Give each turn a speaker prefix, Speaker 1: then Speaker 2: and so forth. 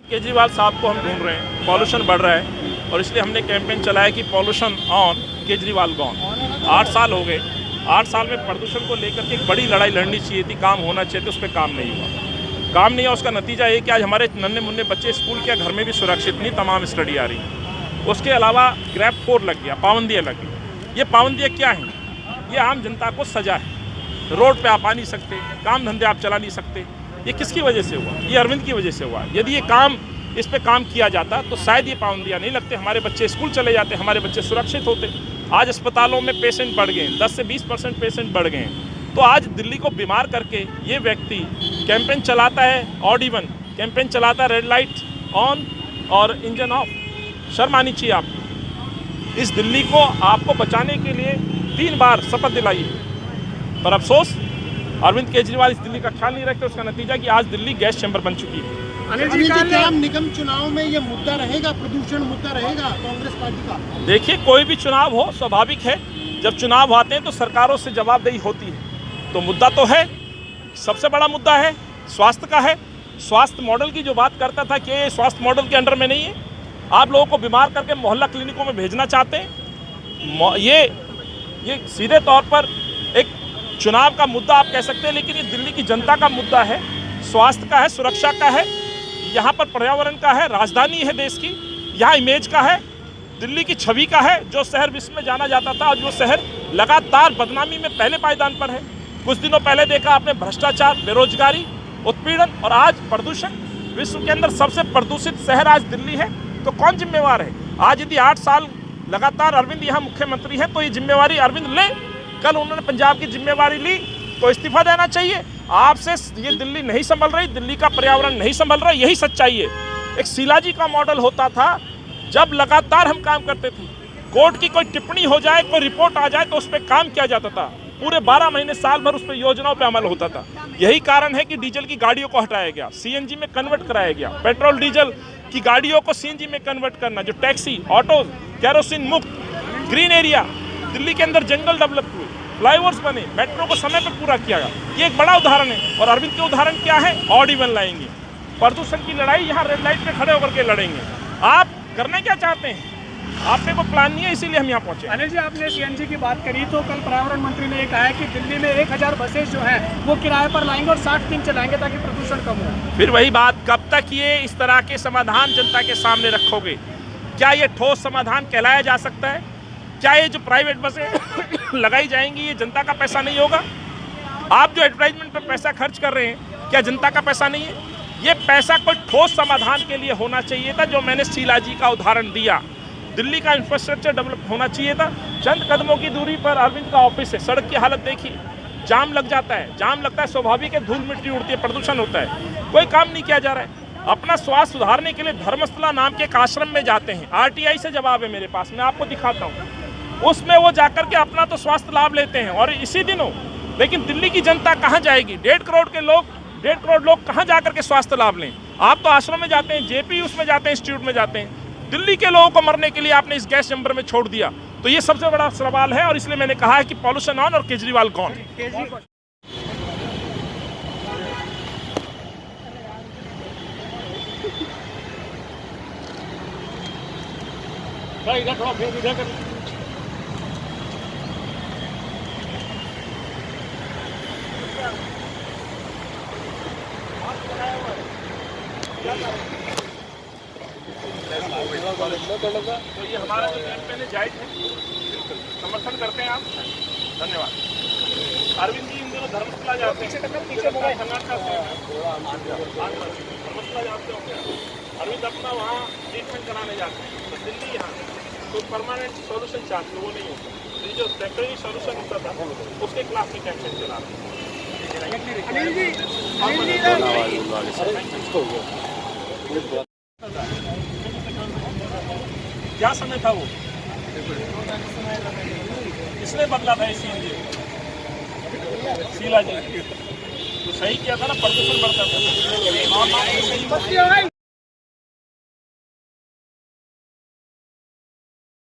Speaker 1: केजरीवाल साहब को हम ढूंढ रहे हैं, पॉल्यूशन बढ़ रहा है और इसलिए हमने कैंपेन चलाया कि पॉल्यूशन ऑन केजरीवाल गॉन। 8 साल हो गए, 8 साल में प्रदूषण को लेकर के एक बड़ी लड़ाई लड़नी चाहिए थी, काम होना चाहिए था, उस पर काम नहीं हुआ। काम नहीं हुआ, उसका नतीजा ये कि आज हमारे नन्हे मुन्ने बच्चे स्कूल के घर में भी सुरक्षित नहीं, तमाम स्टडी आ रही है। उसके अलावा ग्रैप 4 लग गया, पाबंदियाँ लग गई। ये पाबंदियाँ क्या हैं? ये आम जनता को सजा है। रोड पे आप आ नहीं सकते, काम धंधे आप चला नहीं सकते। ये किसकी वजह से हुआ? ये अरविंद की वजह से हुआ। यदि ये काम इस पे काम किया जाता तो शायद ये पाबंदियाँ नहीं लगते, हमारे बच्चे स्कूल चले जाते, हमारे बच्चे सुरक्षित होते। आज अस्पतालों में पेशेंट बढ़ गए, 10 से 20% पेशेंट बढ़ गए हैं। तो आज दिल्ली को बीमार करके ये व्यक्ति कैंपेन चलाता है, ऑड इवन कैंपेन चलाता है, रेड लाइट ऑन और इंजन ऑफ। शर्म आनी चाहिए आपको। इस दिल्ली को आपको बचाने के लिए 3 बार शपथ दिलाई, पर अफसोस अरविंद केजरीवाल इस दिल्ली का ख्याल नहीं रखते। उसका नतीजा कि आज दिल्ली गैस चैम्बर बन चुकी है।
Speaker 2: अनिल जी, क्या निगम चुनाव में ये मुद्दा रहेगा, प्रदूषण मुद्दा रहेगा कांग्रेस पार्टी का?
Speaker 1: देखिए, कोई भी चुनाव हो, स्वाभाविक है जब चुनाव आते हैं तो सरकारों से जवाबदेही होती है। तो मुद्दा तो है, सबसे बड़ा मुद्दा है स्वास्थ्य का है। स्वास्थ्य मॉडल की जो बात करता था कि ये स्वास्थ्य मॉडल के अंडर में नहीं है, आप लोगों को बीमार करके मोहल्ला क्लिनिकों में भेजना चाहते हैं। ये सीधे तौर पर एक चुनाव का मुद्दा आप कह सकते हैं, लेकिन ये दिल्ली की जनता का मुद्दा है, स्वास्थ्य का है, सुरक्षा का है, यहाँ पर पर्यावरण का है, राजधानी है देश की, यहाँ इमेज का है, दिल्ली की छवि का है। जो शहर विश्व में जाना जाता था, आज वो शहर लगातार बदनामी में पहले पायदान पर है। कुछ दिनों पहले देखा आपने भ्रष्टाचार, बेरोजगारी, उत्पीड़न और आज प्रदूषण। विश्व के अंदर सबसे प्रदूषित शहर आज दिल्ली है। तो कौन जिम्मेवार है? आज यदि 8 साल लगातार अरविंद यहाँ मुख्यमंत्री है तो ये जिम्मेवारी अरविंद ले। कल उन्होंने पंजाब की जिम्मेवारी ली तो इस्तीफा देना चाहिए। आपसे ये दिल्ली नहीं संभल रही, दिल्ली का पर्यावरण नहीं संभल रहा, यही सच्चाई है। एक शिलाजी का मॉडल होता था, जब लगातार हम काम करते थे, कोर्ट की कोई टिप्पणी हो जाए, कोई रिपोर्ट आ जाए तो उस पर काम किया जाता था। पूरे 12 महीने, साल भर उस पर योजनाओं पर अमल होता था। यही कारण है कि डीजल की गाड़ियों को हटाया गया, सीएनजी में कन्वर्ट कराया गया। पेट्रोल डीजल की गाड़ियों को सीएनजी में कन्वर्ट करना, जो टैक्सी, ऑटो, केरोसिन मुक्त, ग्रीन एरिया, दिल्ली के अंदर जंगल डेवलप हुए, फ्लाईओवर्स बने, मेट्रो को समय पर पूरा किया गया। ये एक बड़ा उदाहरण है। और अरविंद के उदाहरण क्या है? ऑड इवन लाएंगे, प्रदूषण की लड़ाई यहाँ रेड लाइट पे खड़े होकर के लड़ेंगे। आप करना क्या चाहते हैं? आपने कोई प्लान नहीं है, इसीलिए हम यहाँ पहुँचे।
Speaker 2: अनिल जी, आपने सीएनजी की बात करी तो कल पर्यावरण मंत्री ने कहा है कि दिल्ली में 1000 बसेस जो हैं वो किराए पर लाएंगे और 60 दिन चलाएंगे ताकि प्रदूषण कम हो।
Speaker 1: फिर वही बात, कब तक ये इस तरह के समाधान जनता के सामने रखोगे? क्या ये ठोस समाधान कहलाया जा सकता है? क्या ये जो प्राइवेट बसें लगाई जाएंगी ये जनता का पैसा नहीं होगा? आप जो एडवर्टाइजमेंट पर पैसा खर्च कर रहे हैं, क्या जनता का पैसा नहीं है? ये पैसा कोई ठोस समाधान के लिए होना चाहिए था। जो मैंने शीलाजी का उदाहरण दिया, दिल्ली का इंफ्रास्ट्रक्चर डेवलप होना चाहिए था। चंद कदमों की दूरी पर अरविंद का ऑफिस है, सड़क की हालत देखिए, जाम लग जाता है, जाम लगता है, स्वाभाविक है, धूल मिट्टी उड़ती है, प्रदूषण होता है, कोई काम नहीं किया जा रहा है। अपना स्वास्थ्य सुधारने के लिए धर्मस्थला नाम के एक आश्रम में जाते हैं, आरटीआई से जवाब है मेरे पास, मैं आपको दिखाता हूँ। उसमें वो जाकर के अपना तो स्वास्थ्य लाभ लेते हैं और इसी दिनों, लेकिन दिल्ली की जनता कहाँ जाएगी? 1.5 करोड़ लोग कहाँ जाकर के स्वास्थ्य लाभ लें? आप तो आश्रम में जाते हैं, जेपी उसमें जाते हैं, इंस्टीट्यूट में जाते हैं। दिल्ली के लोगों को मरने के लिए आपने इस गैस चैम्बर में छोड़ दिया। तो ये सबसे बड़ा सवाल है और इसलिए मैंने कहा है कि पॉल्यूशन ऑन और केजरीवाल कौन। तो ये हमारा जो कैंपेन है जायज है, समर्थन करते हैं आप, धन्यवाद। अरविंद जी इन दिनों धर्मशाला जाते हैं, धर्मशाला जाते होंगे। अरविंद अपना वहाँ ट्रीटमेंट कराने जाते हैं, तो दिल्ली यहाँ कोई परमानेंट सोल्यूशन चाहते वो नहीं होता। तो जो टेम्परेरी सोल्यूशन होता था उसके खिलाफ भी कैंपेन चला रहे हैं। क्या समय था वो? किसने बदला था इस शीला जी? तो सही किया था ना, प्रदूषण बढ़ता था।